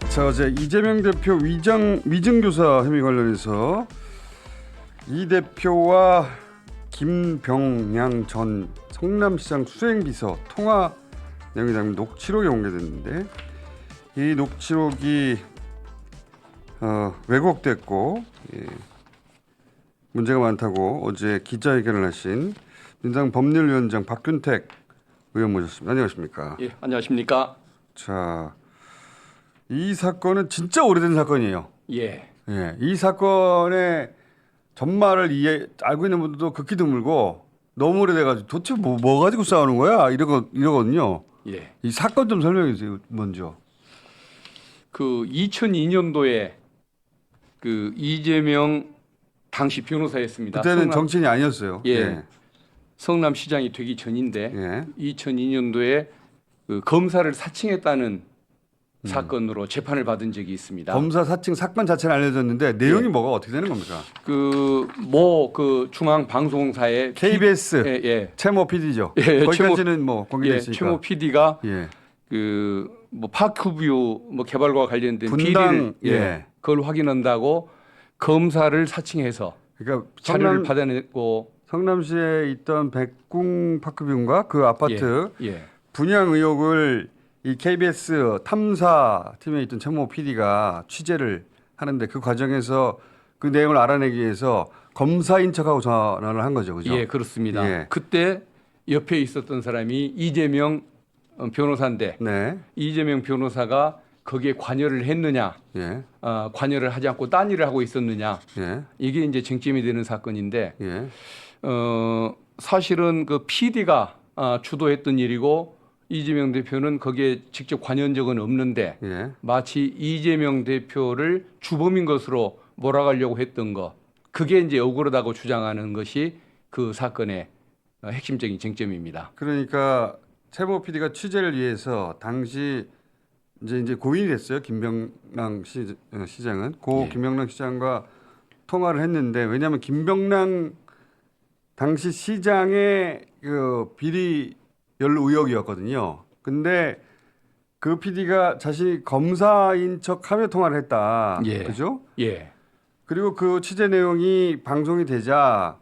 자, 어제 이재명 대표 위증교사 혐의 관련해서 이 대표와 김병양 전 성남시장 수행비서 통화 내용이 담긴 녹취록이 공개됐는데 이 녹취록이 왜곡됐고 문제가 많다고 어제 기자회견을 하신 민주당 법률위원장 박균택 의원 모셨습니다. 안녕하십니까? 예, 안녕하십니까? 자, 이 사건은 진짜 오래된 사건이에요. 예. 예, 이 사건의 전말을 알고 있는 분들도 극히 드물고 너무 오래돼가지고 도대체 뭐 가지고 싸우는 거야? 이러거든요. 예. 이 사건 좀 설명해 주세요. 먼저. 그 2002년도에 그 이재명 당시 변호사였습니다. 그때는 정치인이 아니었어요. 예. 성남시장이 되기 전인데 예. 2002년도에 그 검사를 사칭했다는 사건으로 재판을 받은 적이 있습니다. 검사 사칭 사건 자체는 알려졌는데 내용이 뭐가 어떻게 되는 겁니까? 그 중앙 방송사의 KBS 최모 PD죠. 예, 거기까지는 뭐 공개됐으니까. 최모 PD가 예. 그 뭐 파크뷰 뭐 개발과 관련된 분당 비리를 그걸 확인한다고 검사를 사칭해서 그러니까 자료를 받아냈고 성남시에 있던 백궁 파크뷰인가 그 아파트 분양 의혹을 이 KBS 탐사팀에 있던 최모 PD가 취재를 하는데 그 과정에서 그 내용을 알아내기 위해서 검사인 척하고 전화를 한 거죠, 그죠? 예, 그렇습니다. 예. 그때 옆에 있었던 사람이 이재명 변호사인데 이재명 변호사가 거기에 관여를 했느냐, 관여를 하지 않고 딴 일을 하고 있었느냐, 이게 이제 쟁점이 되는 사건인데 사실은 그 PD가 주도했던 일이고 이재명 대표는 거기에 직접 관여한 적은 없는데 마치 이재명 대표를 주범인 것으로 몰아가려고 했던 거, 그게 이제 억울하다고 주장하는 것이 그 사건의 핵심적인 쟁점입니다. 그러니까 최모 PD가 취재를 위해서 당시 이제 고인이 됐어요. 김병랑 시장은 김병랑 시장과 통화를 했는데 왜냐하면 김병랑 당시 시장의 그 비리 연루 의혹이었거든요. 근데 그 PD가 자신이 검사인 척하며 통화를 했다. 그죠? 예. 그리고 그 취재 내용이 방송이 되자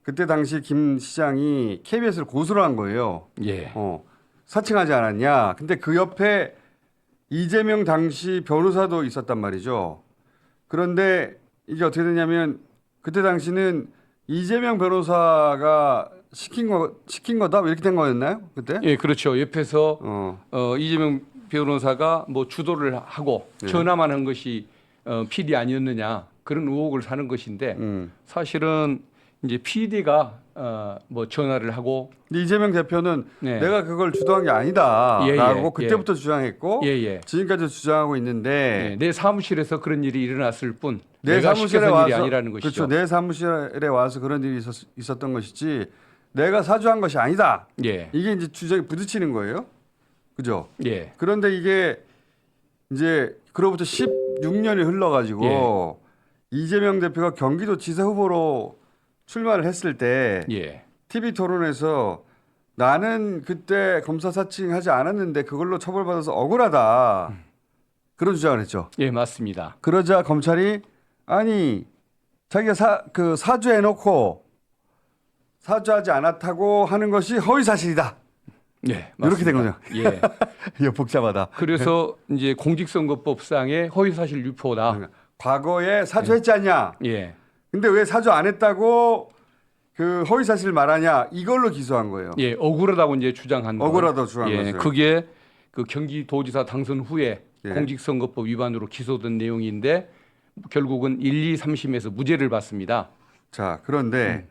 그때 당시 김 시장이 KBS를 고소를 한 거예요. 사칭하지 않았냐. 근데 그 옆에 이재명 당시 변호사도 있었단 말이죠. 그런데 이게 어떻게 되냐면 그때 당시는 이재명 변호사가 시킨 거다 이렇게 된 거였나요? 그때? 예, 그렇죠. 옆에서 이재명 변호사가 뭐 주도를 하고 전화만 한 것이 PD 아니었느냐 그런 의혹을 사는 것인데 사실은 이제 PD가 뭐 전화를 하고 이재명 대표는 내가 그걸 주도한 게 아니다라고 그때부터 주장했고 지금까지 주장하고 있는데 내 사무실에서 그런 일이 일어났을 뿐 내 내가 사무실에 시켜서 와서 일이 아니라는 것이죠. 그렇죠. 내 사무실에 와서 그런 일이 있었던 것이지 내가 사주한 것이 아니다. 이게 이제 주장이 부딪히는 거예요. 그죠? 그런데 이게 이제 그로부터 16년이 흘러가지고 이재명 대표가 경기도 지사 후보로 출마를 했을 때 TV 토론에서 나는 그때 검사 사칭하지 않았는데 그걸로 처벌받아서 억울하다. 그런 주장을 했죠. 예, 맞습니다. 그러자 검찰이 아니 자기가 사주해놓고 사주하지 않았다고 하는 것이 허위 사실이다. 이렇게 된 거죠. 이거 복잡하다. 그래서 이제 공직선거법상의 허위 사실 유포다. 과거에 사주했지 않냐? 근데 왜 사주 안 했다고 그 허위 사실을 말하냐? 이걸로 기소한 거예요. 억울하다고 이제 주장한 거. 억울하다고 주장한 거죠. 그게 그 경기도지사 당선 후에 공직선거법 위반으로 기소된 내용인데 결국은 1, 2, 3심에서 무죄를 받습니다. 자, 그런데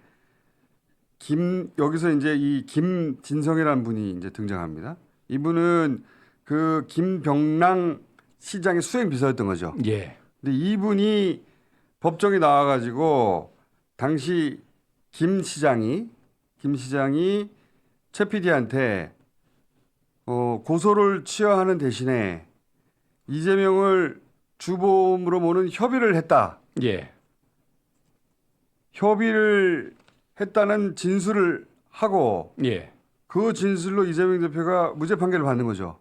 여기서 이제 이 김진성이라는 분이 이제 등장합니다. 이분은 그 김병랑 시장의 수행 비서였던 거죠. 근데 이분이 법정에 나와가지고 당시 김 시장이 최 PD한테 고소를 취하하는 대신에 이재명을 주범으로 모는 협의를 했다. 협의를 했다는 진술을 하고 그 진술로 이재명 대표가 무죄 판결을 받는 거죠.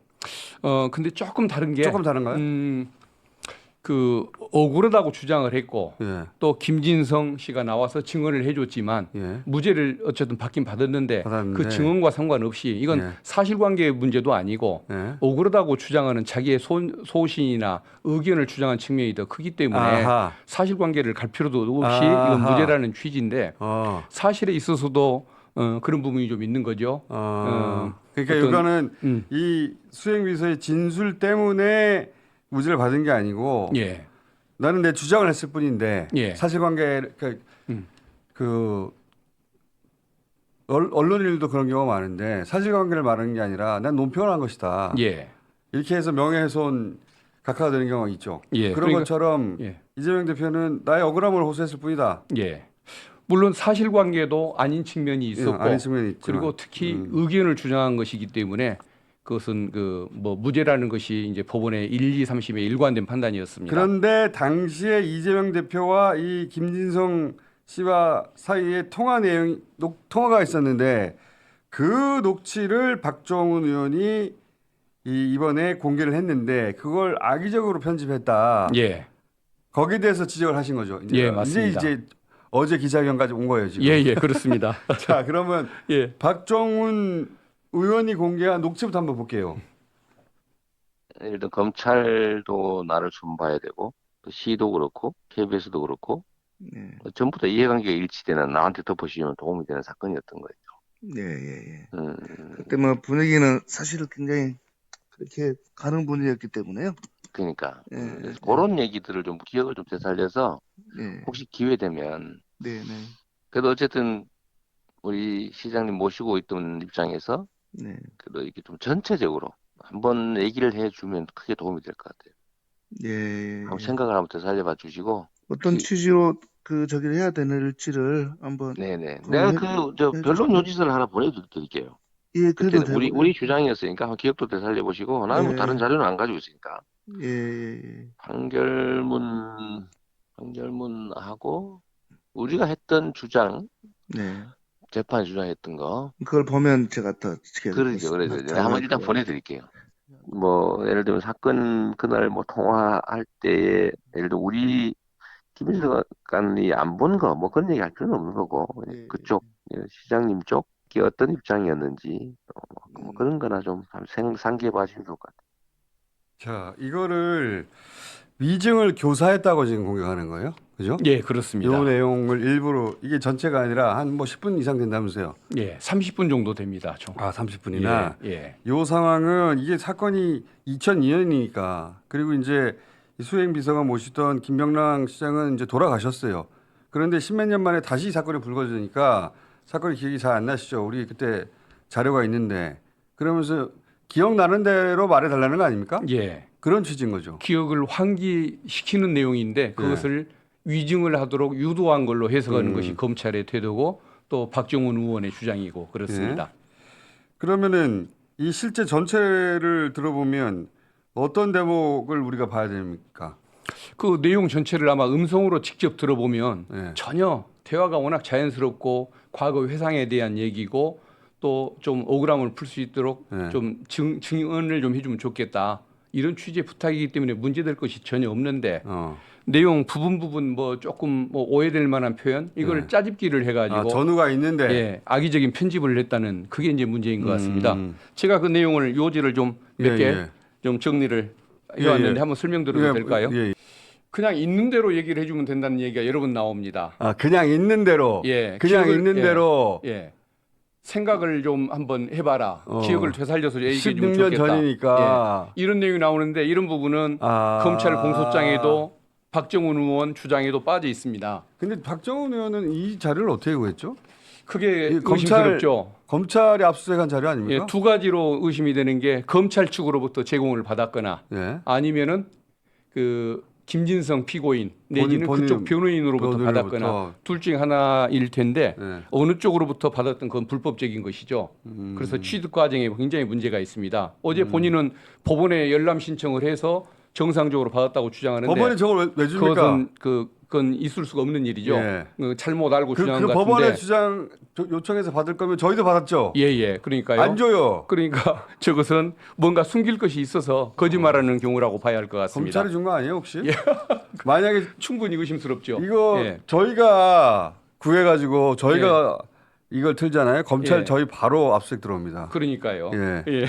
근데 조금 다른 게 조금 다른가요? 그 억울하다고 주장을 했고 예. 또 김진성 씨가 나와서 증언을 해줬지만 예. 무죄를 어쨌든 받긴 받았는데 그 증언과 상관없이 이건 예. 사실관계의 문제도 아니고 예. 억울하다고 주장하는 자기의 소신이나 의견을 주장한 측면이 더 크기 때문에 아하. 사실관계를 갈 필요도 없이 아하. 이건 무죄라는 취지인데 어. 사실에 있어서도 그런 부분이 좀 있는 거죠. 그러니까 이거는 이 수행비서의 진술 때문에 무죄를 받은 게 아니고 예. 나는 내 주장을 했을 뿐인데 예. 사실관계 언론인들도 그런 경우가 많은데 사실관계를 말하는 게 아니라 난 논평을 한 것이다. 예. 이렇게 해서 명예훼손 각하가 되는 경우가 있죠. 예. 그런 그러니까, 것처럼 예. 이재명 대표는 나의 억울함을 호소했을 뿐이다. 예. 물론 사실관계도 아닌 측면이 있었고, 아닌 측면이 있지만. 그리고 특히 의견을 주장한 것이기 때문에 그것은 뭐 무죄라는 것이 이제 법원의 1, 2, 3심의 일관된 판단이었습니다. 그런데 당시에 이재명 대표와 이 김진성 씨와 사이에 통화가 있었는데 그 녹취를 박정훈 의원이 이번에 공개를 했는데 그걸 악의적으로 편집했다. 예. 거기에 대해서 지적을 하신 거죠. 이제, 예, 맞습니다. 이제 어제 기자회견까지 온 거예요, 지금. 예, 그렇습니다. 자, 그러면 예. 박정훈 의원이 공개한 녹취부터 한번 볼게요. 예를 들어 검찰도 나를 수사해야 되고 또 시도 그렇고 KBS도 그렇고 전부 다 이해관계가 일치되는 나한테 덮어씌우면 도움이 되는 사건이었던 거죠. 예. 그때 뭐 분위기는 사실은 굉장히 그렇게 가는 분위기였기 때문에요. 그러니까 그래서 그런 얘기들을 좀 기억을 좀 되살려서 혹시 기회 되면 그래도 어쨌든 우리 시장님 모시고 있던 입장에서 그래도 이렇게 좀 전체적으로 한번 얘기를 해주면 크게 도움이 될 것 같아요. 한번 생각을 한번 되살려봐 주시고 어떤 취지로 저기를 해야 되는지를 한번. 네네. 내가 변론 요지서를 하나 보내드릴게요. 예, 그래도 되고. 우리 주장이었으니까 한번 기억도 되살려 보시고 나는 뭐 다른 자료는 안 가지고 있으니까. 판결문하고 우리가 했던 주장, 재판 주장했던 거. 그걸 보면 제가 더 그러죠. 한번 일단 보내드릴게요. 뭐 예를 들면 사건 그날 뭐 통화할 때에 예를 들어 우리 김일성관이 안 본 거 뭐 그런 얘기 할 필요는 없는 거고 그쪽 시장님 쪽이 어떤 입장이었는지 뭐 그런 거나 좀 상기해 봐주시면 좋을 것 같아요. 자, 이거를 위증을 교사했다고 지금 공격하는 거예요? 그죠? 예, 그렇습니다. 이 내용을 일부러 이게 전체가 아니라 한 뭐 10분 이상 된다면서요? 예, 30분 정도 됩니다. 총. 30분이나. 예. 이 상황은 이게 사건이 2002년이니까 그리고 이제 수행 비서가 모시던 김병랑 시장은 이제 돌아가셨어요. 그런데 십몇 년 만에 다시 이 사건이 불거지니까 사건이 기억이 잘 안 나시죠? 우리 그때 자료가 있는데 그러면서 기억나는 대로 말해달라는 거 아닙니까? 예. 그런 취지인 거죠. 기억을 환기시키는 내용인데 그것을 위증을 하도록 유도한 걸로 해석하는 것이 검찰의 태도고 또 박정훈 의원의 주장이고 그렇습니다. 그러면은 이 실제 전체를 들어보면 어떤 대목을 우리가 봐야 됩니까? 그 내용 전체를 아마 음성으로 직접 들어보면 전혀 대화가 워낙 자연스럽고 과거 회상에 대한 얘기고 또 좀 억울함을 풀 수 있도록 좀 증언을 좀 해주면 좋겠다. 이런 취지의 부탁이기 때문에 문제될 것이 전혀 없는데 내용 부분 뭐 조금 뭐 오해될 만한 표현 이걸 짜집기를 해가지고 전후가 있는데 악의적인 편집을 했다는 그게 이제 문제인 것 같습니다. 제가 그 내용을 요지를 좀 몇 개 좀 정리를 해왔는데 한번 설명드려도 될까요? 그냥 있는 대로 얘기를 해주면 된다는 얘기가 여러 번 나옵니다. 그냥 있는 대로. 그냥 있는 대로. 생각을 좀 한번 해봐라. 기억을 되살려서 얘기해주면 16년 좋겠다. 전이니까. 이런 내용이 나오는데 이런 부분은 검찰 공소장에도 박정훈 의원 주장에도 빠져 있습니다. 근데 박정훈 의원은 이 자료를 어떻게 구했죠? 그게 의심스럽죠. 검찰이 압수수색한 자료 아닙니까? 두 가지로 의심이 되는 게 검찰 측으로부터 제공을 받았거나 아니면은 그 김진성 피고인 내지는 그쪽 변호인으로부터 받았거나 둘 중에 하나일 텐데 어느 쪽으로부터 받았던 건 불법적인 것이죠. 그래서 취득 과정에 굉장히 문제가 있습니다. 어제 본인은 법원에 열람 신청을 해서 정상적으로 받았다고 주장하는데 법원이 저걸 왜 줍니까? 그것은 그 그건 있을 수가 없는 일이죠. 예. 잘못 알고 주장한 그 것 법원의 같은데. 주장 요청해서 받을 거면 저희도 받았죠. 예. 그러니까요. 안 줘요. 그러니까 저것은 뭔가 숨길 것이 있어서 거짓말하는 경우라고 봐야 할 것 같습니다. 검찰이 준 거 아니에요 혹시? 예. 만약에 충분히 의심스럽죠. 이거 예. 저희가 구해가지고 저희가 이걸 틀잖아요. 검찰 예. 저희 바로 압수수색 들어옵니다. 그러니까요. 예. 예.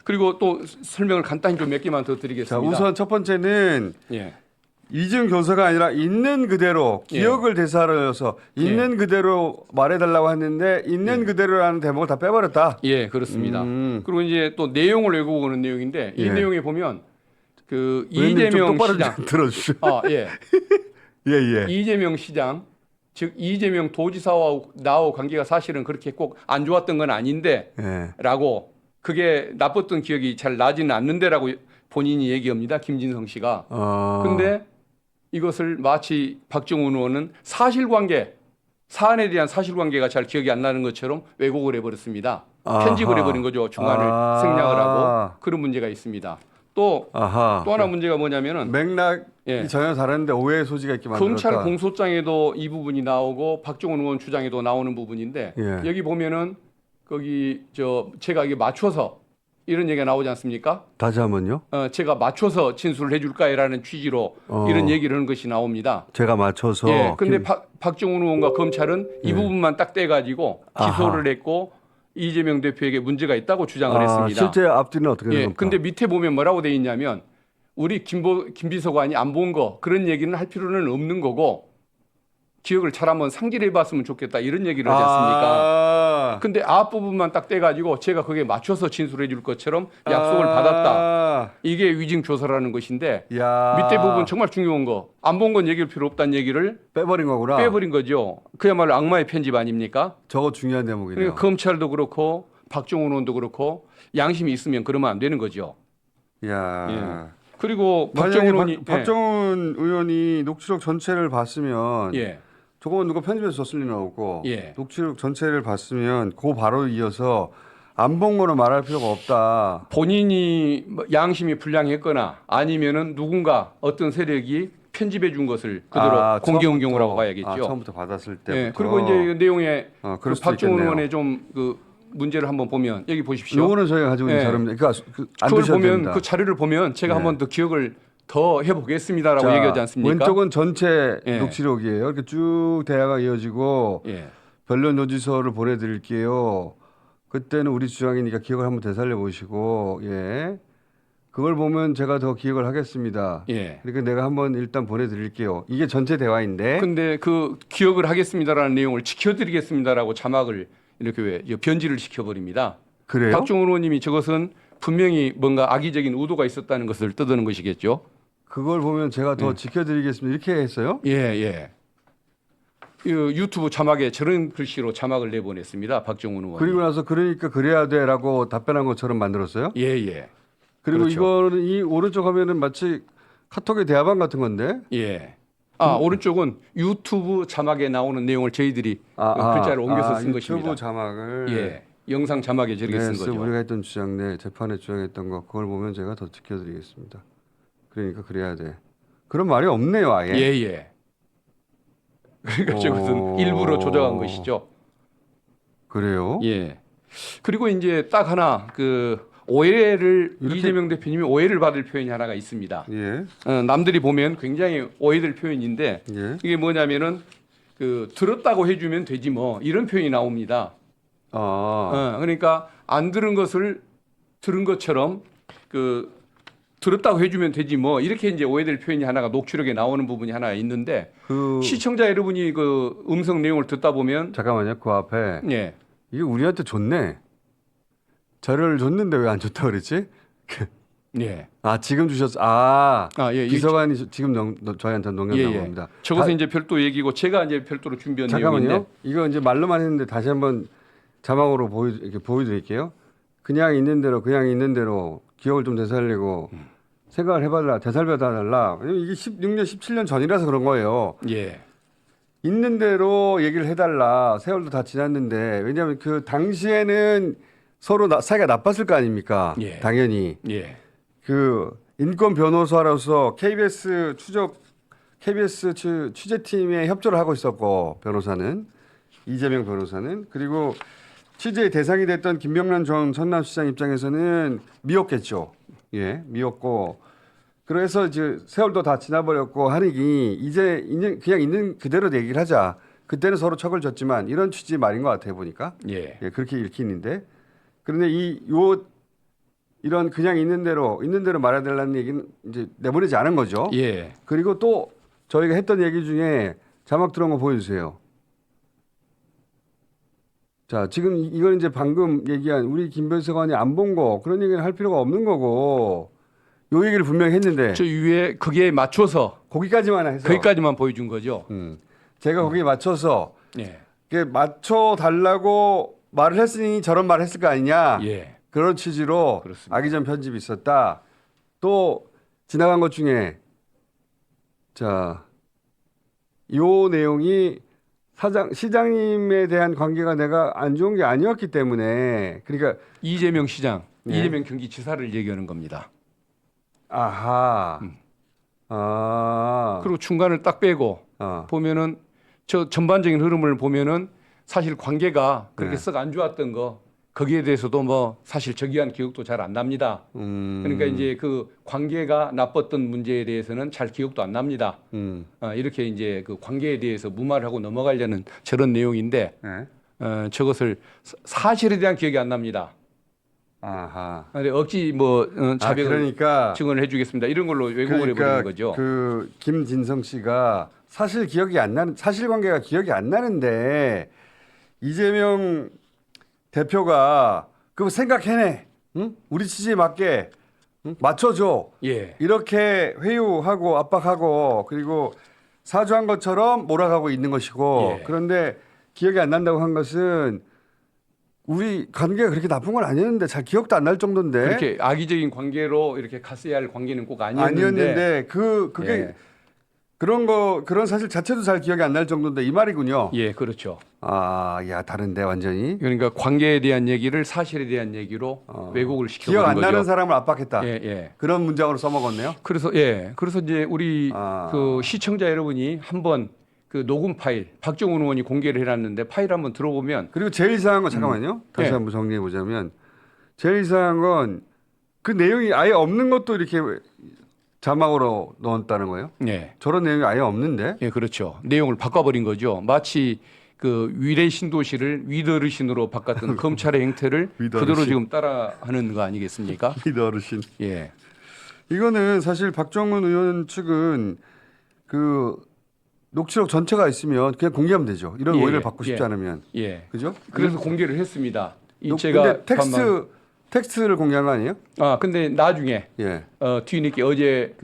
그리고 또 설명을 간단히 좀 몇 개만 더 자, 드리겠습니다. 우선 첫 번째는 예. 이중 교사가 아니라 있는 그대로 기억을 대사하여서 있는 그대로 말해달라고 했는데 있는 그대로라는 대목을 다 빼버렸다. 예, 그렇습니다. 그리고 이제 또 내용을 왜곡하는 내용인데 이 내용에 보면 그 의원님 좀 이재명 똑바로 시장, 좀 들어주시오. 예, 예. 이재명 시장, 즉 이재명 도지사와 나하고 관계가 사실은 그렇게 꼭 안 좋았던 건 아닌데라고 그게 나빴던 기억이 잘 나지는 않는데라고 본인이 얘기합니다. 김진성 씨가. 근데 이것을 마치 박정훈 의원은 사실관계, 사안에 대한 사실관계가 잘 기억이 안 나는 것처럼 왜곡을 해버렸습니다. 편집을 해버린 거죠. 중간을 생략을 하고 그런 문제가 있습니다. 또 하나 문제가 뭐냐면은 맥락이 전혀 다른데 오해의 소지가 있게 만들었다. 검찰 공소장에도 이 부분이 나오고 박정훈 의원 주장에도 나오는 부분인데 여기 보면은 거기 제가 이게 맞춰서 이런 얘기가 나오지 않습니까? 다시 한번요. 제가 맞춰서 진술을 해줄까요라는 취지로 이런 얘기를 하는 것이 나옵니다. 제가 맞춰서. 예. 근데 박정훈 의원과 검찰은 이 부분만 딱 떼가지고 기소를 했고 이재명 대표에게 문제가 있다고 주장을 했습니다. 실제 앞뒤는 어떻게 되는 겁니까? 근데 밑에 보면 뭐라고 돼 있냐면 우리 김비서관이 안 본 거 그런 얘기는 할 필요는 없는 거고 기억을 잘 한번 상기를 해봤으면 좋겠다 이런 얘기를 하지 않습니까? 근데 앞부분만 딱 떼가지고 제가 그게 맞춰서 진술해 줄 것처럼 약속을 받았다. 이게 위증 조사라는 것인데 밑에 부분 정말 중요한 거 안 본 건 얘기할 필요 없다는 얘기를 빼버린 거구나. 빼버린 거죠. 그야말로 악마의 편집 아닙니까? 저거 중요한 대목이네요. 그러니까 검찰도 그렇고 박정훈 의원도 그렇고 양심이 있으면 그러면 안 되는 거죠. 야. 그리고 박정훈 의원이 녹취록 전체를 봤으면 예. 저거는 누가 편집해서 줬을 리는 없고 녹취록 전체를 봤으면 그 바로 이어서 안 본 거는 말할 필요가 없다. 본인이 양심이 불량했거나 아니면은 누군가 어떤 세력이 편집해 준 것을 그대로 공개한 경우라고 봐야겠죠. 처음부터 받았을 때. 예. 그리고 이제 이 내용에 그 박정훈 의원의 좀 그 문제를 한번 보면 여기 보십시오. 요거는 저희가 가지고 있는 자료입니다. 그걸 보면 그 자료를 보면 제가 한번 더 기억을 더 해보겠습니다라고 얘기하지 않습니까? 왼쪽은 전체 녹취록이에요. 이렇게 쭉 대화가 이어지고 변론 요지서를 보내드릴게요. 그때는 우리 주장이니까 기억을 한번 되살려 보시고 그걸 보면 제가 더 기억을 하겠습니다. 그러니까 내가 한번 일단 보내드릴게요. 이게 전체 대화인데. 근데 그 기억을 하겠습니다라는 내용을 지켜드리겠습니다라고 자막을 이렇게 변질을 시켜버립니다. 그래요? 박정훈 의원님이 저것은 분명히 뭔가 악의적인 의도가 있었다는 것을 떠드는 것이겠죠. 그걸 보면 제가 더 지켜드리겠습니다. 이렇게 했어요? 예. 유튜브 자막에 저런 글씨로 자막을 내보냈습니다. 박정훈 의원. 그리고 나서 그러니까 그래야 돼라고 답변한 것처럼 만들었어요? 예. 그리고 그렇죠. 이거는 이 오른쪽 화면은 마치 카톡의 대화방 같은 건데? 예. 오른쪽은 유튜브 자막에 나오는 내용을 저희들이 글자를 옮겨서 쓴 것입니다. 유튜브 자막을 영상 자막에 저렇게 쓴 거죠. 우리가 했던 주장 내 재판에 주장했던 거 그걸 보면 제가 더 지켜드리겠습니다. 그러니까 그래야 돼. 그런 말이 없네요, 아예. 예. 그러니까 저것은 일부러 조작한 것이죠. 그래요? 예. 그리고 이제 딱 하나 오해를 이재명 대표님이 오해를 받을 표현이 하나가 있습니다. 남들이 보면 굉장히 오해될 표현인데 이게 뭐냐면은 들었다고 해주면 되지 뭐 이런 표현이 나옵니다. 그러니까 안 들은 것을 들은 것처럼 들었다고 해주면 되지 뭐 이렇게 이제 오해될 표현이 하나가 녹취록에 나오는 부분이 하나 있는데 시청자 여러분이 그 음성 내용을 듣다 보면 잠깐만요. 그 앞에 이게 우리한테 줬네. 자료를 줬는데 왜 안 줬다 그랬지? 지금 주셨어. 비서관이 지금 저희한테 넘겼다고 합니다. 저것은 이제 별도 얘기고 제가 이제 별도로 준비한 내용인데 이거 이제 말로만 했는데 다시 한번 자막으로 이렇게 보여드릴게요. 그냥 있는 대로 기억을 좀 되살리고 생각을 해봐달라, 되살려달라. 이게 16년, 17년 전이라서 그런 거예요. 있는 대로 얘기를 해달라. 세월도 다 지났는데 왜냐하면 그 당시에는 서로 사이가 나빴을 거 아닙니까? 당연히. 그 인권 변호사로서 KBS 추적 KBS 취재팀에 협조를 하고 있었고 이재명 변호사는 그리고 취재의 대상이 됐던 김병란 전 성남시장 입장에서는 미웠겠죠. 예, 미웠고 그래서 이제 세월도 다 지나버렸고 하니 이제 그냥 있는 그대로 얘기를 하자. 그때는 서로 척을 졌지만 이런 취지 말인 것 같아요 보니까. 예, 그렇게 읽히는데 그런데 이런 그냥 있는 대로 말해달라는 얘기는 이제 내보내지 않은 거죠. 예. 그리고 또 저희가 했던 얘기 중에 자막 들어온 거 보여주세요. 자, 지금 이건 이제 방금 얘기한 우리 김 변호사관이 안 본 거 그런 얘기는 할 필요가 없는 거고 요 얘기를 분명히 했는데 저 위에 거기에 맞춰서 거기까지만 해서 거기까지만 보여준 거죠. 제가 거기에 맞춰서 예. 맞춰 달라고 말을 했으니 저런 말을 했을 거 아니냐. 예. 그런 취지로 그렇습니다. 악의전 편집이 있었다. 또 지나간 것 중에 자, 요 내용이 시장님에 대한 관계가 내가 안 좋은 게 아니었기 때문에 그러니까 이재명 시장, 네. 이재명 경기지사를 얘기하는 겁니다. 아하. 그리고 중간을 딱 빼고 보면은 저 전반적인 흐름을 보면은 사실 관계가 그렇게 썩 안 좋았던 거 거기에 대해서도 뭐 사실 저기한 기억도 잘 안 납니다. 그러니까 이제 그 관계가 나빴던 문제에 대해서는 잘 기억도 안 납니다. 이렇게 이제 그 관계에 대해서 무마하고 넘어가려는 저런 내용인데 저것을 사실에 대한 기억이 안 납니다. 아하. 근데 억지 자백을 그러니까 증언을 해주겠습니다. 이런 걸로 왜곡을 해버리는 거죠. 그 김진성 씨가 사실관계가 기억이 안 나는데 이재명 대표가 그거 생각해내, 응? 우리 취지에 맞게 맞춰줘. 예. 이렇게 회유하고 압박하고 그리고 사주한 것처럼 몰아가고 있는 것이고 예. 그런데 기억이 안 난다고 한 것은 우리 관계가 그렇게 나쁜 건 아니었는데 잘 기억도 안 날 정도인데 그렇게 악의적인 관계로 이렇게 갔어야 할 관계는 꼭 아니었는데 아니었는데 그게 예. 그런 사실 자체도 잘 기억이 안 날 정도인데 이 말이군요. 예, 그렇죠. 야 다른데 완전히 그러니까 관계에 대한 얘기를 사실에 대한 얘기로 왜곡을 시켜버린 기억 안 거죠. 나는 사람을 압박했다. 예, 예. 그런 문장으로 써먹었네요. 그래서 이제 우리 그 시청자 여러분이 한번 그 녹음 파일 박정훈 의원이 공개를 해놨는데 파일 한번 들어보면 그리고 제일 이상한 건 잠깐만요. 다시 예. 한번 정리해 보자면 제일 이상한 건 그 내용이 아예 없는 것도 이렇게 자막으로 넣었다는 거예요. 예. 저런 내용이 아예 없는데. 예, 그렇죠. 내용을 바꿔버린 거죠. 마치 그 위례 신도시를 위더르신으로 바꿨던 검찰의 행태를 위더르신. 그대로 지금 따라하는 거 아니겠습니까? 리더 어르신. 예. 이거는 사실 박정훈 의원 측은 그 녹취록 전체가 있으면 그냥 공개하면 되죠. 이런 예, 오해를 예, 받고 싶지 예. 않으면. 예. 그죠? 그래서 공개를 했습니다. 근데 텍스트를 공개한 거 아니에요? 근데 나중에 예. 뒤늦게 어제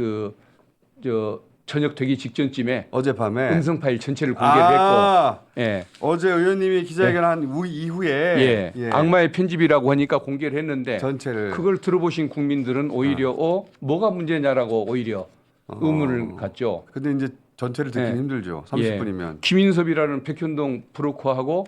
저녁 되기 직전쯤에 어젯밤에 음성 파일 전체를 공개를 했고, 예. 어제 의원님이 기자회견한 이후에 예. 악마의 편집이라고 하니까 공개를 했는데 전체를 그걸 들어보신 국민들은 오히려 뭐가 문제냐라고 오히려 의문을 갖죠. 근데 이제 전체를 듣기 예. 힘들죠. 30분이면. 김인섭이라는 백현동 브로커하고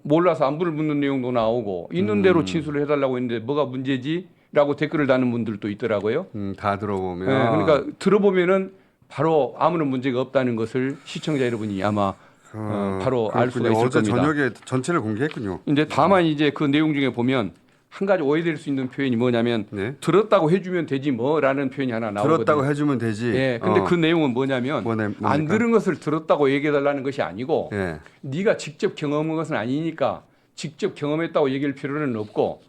몰라서 안부를 묻는 내용도 나오고 있는 대로 진술을 해달라고 했는데 뭐가 문제지라고 댓글을 다는 분들도 있더라고요. 다 들어보면. 그러니까 들어보면은 바로 아무런 문제가 없다는 것을 시청자 여러분이 아마 바로 알 수가 있을 어제 겁니다. 저녁에 전체를 공개했군요. 근데 다만 이제 그 내용 중에 보면 한 가지 오해될 수 있는 표현이 뭐냐면 네. 들었다고 해주면 되지 뭐라는 표현이 하나 나오거든요. 들었다고 해주면 되지. 예, 근데 그 내용은 뭐냐면 뭡니까? 안 들은 것을 들었다고 얘기해달라는 것이 아니고 예. 네가 직접 경험한 것은 아니니까 직접 경험했다고 얘기할 필요는 없고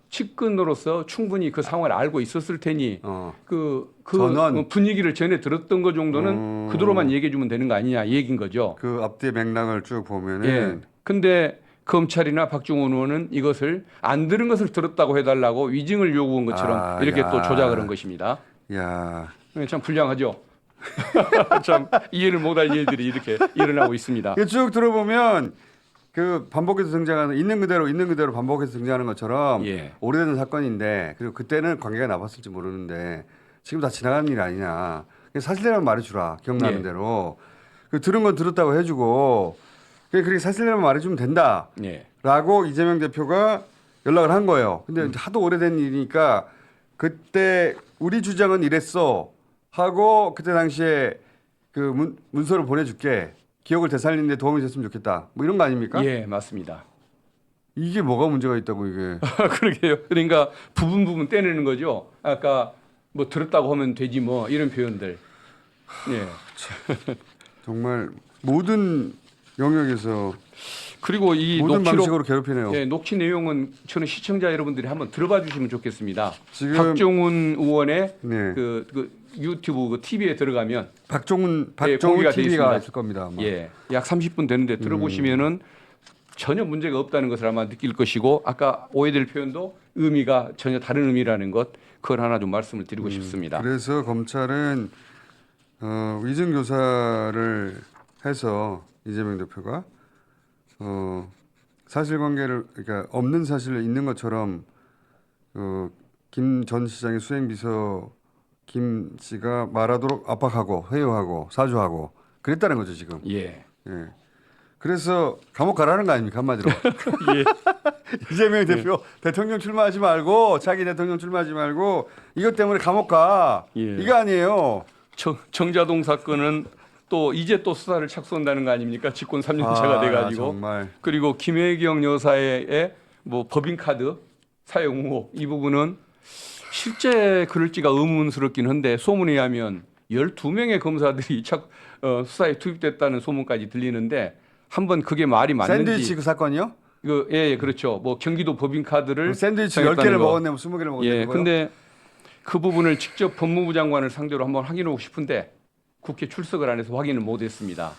측근으로서 충분히 그 상황을 알고 있었을 테니 그 전원. 분위기를 전에 들었던 것 정도는 그대로만 얘기해주면 되는 거 아니냐 이 얘기인 거죠. 그 앞뒤 맥락을 쭉 보면은. 예. 근데 검찰이나 박정훈 의원은 이것을 안 들은 것을 들었다고 해달라고 위증을 요구한 것처럼 이렇게 또 조작을 한 것입니다. 야, 참 불량하죠. 참 이해를 못할 일들이 이렇게 일어나고 있습니다. 쭉 들어보면 그 반복해서 등장하는 있는 그대로 반복해서 등장하는 것처럼 예. 오래된 사건인데 그리고 그때는 관계가 나빴을지 모르는데 지금 다 지나가는 일 아니냐. 사실대로만 말해주라. 기억나는 예. 대로. 그 들은 건 들었다고 해주고 그렇게 사실대로만 말해주면 된다. 예. 라고 이재명 대표가 연락을 한 거예요. 근데 하도 오래된 일이니까 그때 우리 주장은 이랬어 하고 그때 당시에 그 문서를 보내줄게. 기억을 되살리는데 도움이 됐으면 좋겠다. 뭐 이런 거 아닙니까? 예, 맞습니다. 이게 뭐가 문제가 있다고 이게? 그러게요. 그러니까 부분 떼내는 거죠. 아까 뭐 들었다고 하면 되지 뭐 이런 표현들. 예. 정말 모든 영역에서 그리고 이 모든 녹취록 방식으로 괴롭히네요. 예, 녹취 내용은 저는 시청자 여러분들이 한번 들어봐 주시면 좋겠습니다. 지금 박종훈 의원의 네. 그 유튜브 그 TV에 들어가면 박종훈 공개가 돼 TV가 있습니다. 있을 겁니다. 아마. 예, 약 30분 되는데 들어보시면은 전혀 문제가 없다는 것을 아마 느낄 것이고 아까 오해될 표현도 의미가 전혀 다른 의미라는 것 그걸 하나 좀 말씀을 드리고 싶습니다. 그래서 검찰은 위증 교사를 해서 이재명 대표가 사실관계를 그러니까 없는 사실을 있는 것처럼 김 전 시장의 수행비서 김 씨가 말하도록 압박하고 회유하고 사주하고 그랬다는 거죠 지금. 예. 예. 그래서 감옥 가라는 거 아닙니까 한마디로. 예. 이재명 대표 대통령 출마하지 말고 자기 대통령 출마하지 말고 이것 때문에 감옥 가. 예. 이거 아니에요. 정자동 사건은 또 이제 또 수사를 착수한다는 거 아닙니까? 집권 3년차가 돼가지고. 정말. 그리고 김혜경 여사의 뭐 법인카드 사용 의혹 이 부분은 실제 그럴지가 의문스럽긴 한데 소문에 의하면 12명의 검사들이 수사에 투입됐다는 소문까지 들리는데 한번 그게 말이 맞는지. 샌드위치 그 사건이요? 예, 그렇죠. 뭐 경기도 법인카드를 샌드위치 사용했다는 10개를 거. 먹었네, 20개를 먹었네. 예, 근데 그 부분을 직접 법무부 장관을 상대로 한번 확인하고 싶은데 국회 출석을 안 해서 확인을 못했습니다.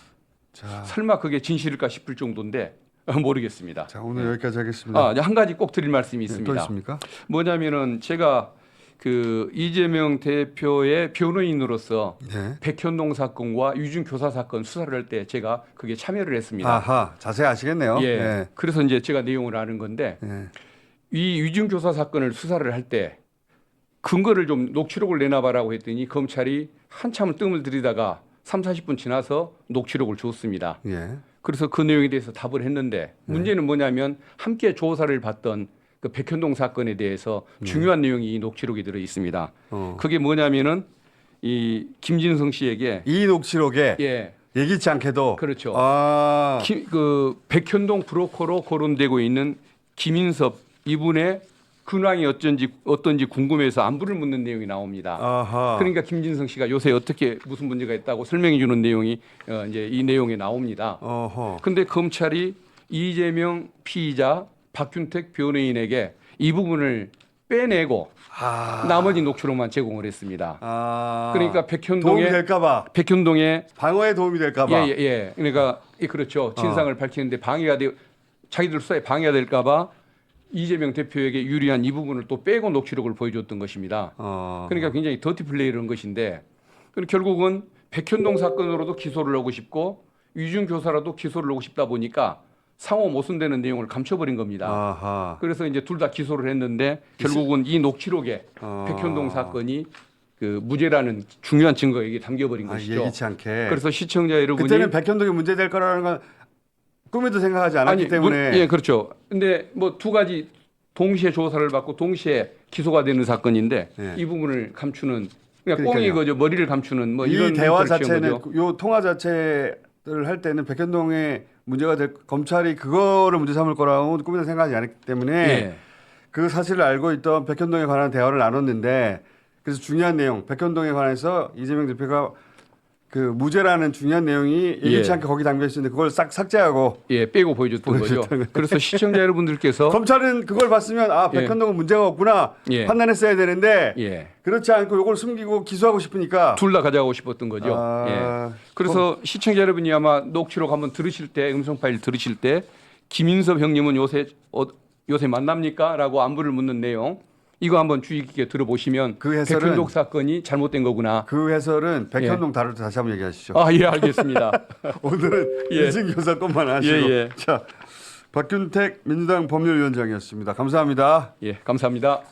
자, 설마 그게 진실일까 싶을 정도인데 모르겠습니다. 자 오늘 여기까지 하겠습니다. 한 가지 꼭 드릴 말씀이 네, 있습니다. 또 있습니까? 뭐냐면은 제가 그 이재명 대표의 변호인으로서 네. 백현동 사건과 유준 교사 사건 수사를 할 때 제가 그게 참여를 했습니다. 아하, 자세히 아시겠네요. 예. 네. 그래서 이제 제가 내용을 아는 건데 네. 이 유준 교사 사건을 수사를 할 때 근거를 좀 녹취록을 내놔봐라고 했더니 검찰이 한참을 뜸을 들이다가 3, 40분 지나서 녹취록을 줬습니다. 예. 그래서 그 내용에 대해서 답을 했는데 문제는 뭐냐면 함께 조사를 받던 그 백현동 사건에 대해서 중요한 내용이 이 녹취록에 들어 있습니다. 그게 뭐냐면은 이 김진성 씨에게 이 녹취록에 예, 예기치 않게도 그렇죠. 아, 그 백현동 브로커로 거론되고 있는 김인섭 이분의 근황이 어떤지 궁금해서 안부를 묻는 내용이 나옵니다. 아하. 그러니까 김진성 씨가 요새 어떻게 무슨 문제가 있다고 설명해 주는 내용이 이제 이 내용에 나옵니다. 어허. 근데 검찰이 이재명 피의자 박균택 변호인에게 이 부분을 빼내고 나머지 녹취록만 제공을 했습니다. 그러니까 도움이 될까봐 백현동에 방어에 도움이 될까봐. 예. 그러니까 그렇죠. 진상을 밝히는데 방해가 돼 자기들 수사에 방해가 될까봐 이재명 대표에게 유리한 이 부분을 또 빼고 녹취록을 보여줬던 것입니다. 그러니까 굉장히 더티 플레이를 한 것인데 결국은 백현동 사건으로도 기소를 하고 싶고 유준 교사라도 기소를 하고 싶다 보니까 상호 모순되는 내용을 감춰버린 겁니다. 아하. 그래서 이제 둘 다 기소를 했는데 결국은 이 녹취록에 백현동 사건이 그 무죄라는 중요한 증거가 이게 담겨버린 것이죠. 예기치 않게. 그래서 시청자 여러분이 그때는 백현동이 문제될 거라는 건 꿈에도 생각하지 않았기 때문에. 예, 그렇죠. 근데 뭐 두 가지 동시에 조사를 받고 동시에 기소가 되는 사건인데 예. 이 부분을 감추는 그러니까 그러니까요. 꽁이 거죠. 머리를 감추는 뭐 이 이런 대화 형태를 취한 자체는 거죠. 요 통화 자체를 할 때는 백현동의 문제가 될 검찰이 그거를 문제 삼을 거라고 꿈에도 생각하지 않았기 때문에 예. 그 사실을 알고 있던 백현동에 관한 대화를 나눴는데 그래서 중요한 내용 백현동에 관해서 이재명 대표가 그 무죄라는 중요한 내용이 예기치 예. 않게 거기 담겨 있었는데 그걸 싹 삭제하고 예, 빼고 보여줬던 거죠. 그래서 시청자 여러분들께서 검찰은 그걸 봤으면 아 백현동은 문제가 없구나 예. 판단했어야 되는데 예. 그렇지 않고 이걸 숨기고 기소하고 싶으니까 둘 다 가져가고 싶었던 거죠. 아, 예. 그래서 시청자 여러분이 아마 녹취록 한번 들으실 때 음성 파일 들으실 때 김인섭 형님은 요새 만납니까?라고 안부를 묻는 내용 이거 한번 주의 깊게 들어보시면 그 해설은- 백현동 사건이 잘못된 거구나. 그 해설은 백현동 다룰 때 다시 한번 얘기하시죠. 예, 알겠습니다. 오늘은 예. 이승 교사 것만 하시고 예. 자 박균택 민주당 법률위원장이었습니다. 감사합니다. 예, 감사합니다.